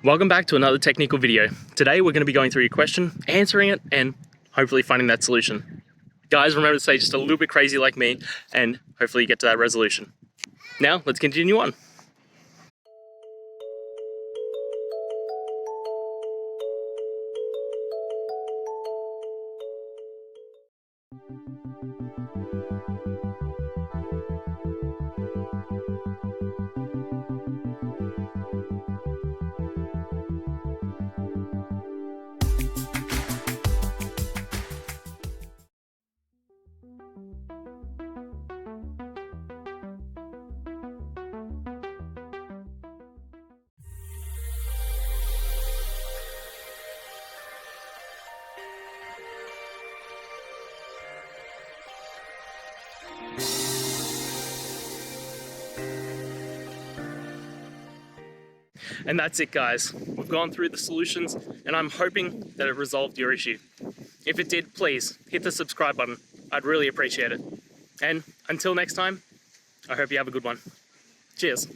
Welcome back to another technical video. Today we're going to be going through your question, answering it, and hopefully finding that solution. Guys, remember to stay just a little bit crazy like me, and hopefully you get to that resolution. Now, let's continue on. And that's it, guys. We've gone through the solutions and I'm hoping that it resolved your issue. If it did, please hit the subscribe button. I'd really appreciate it. And until next time, I hope you have a good one. Cheers.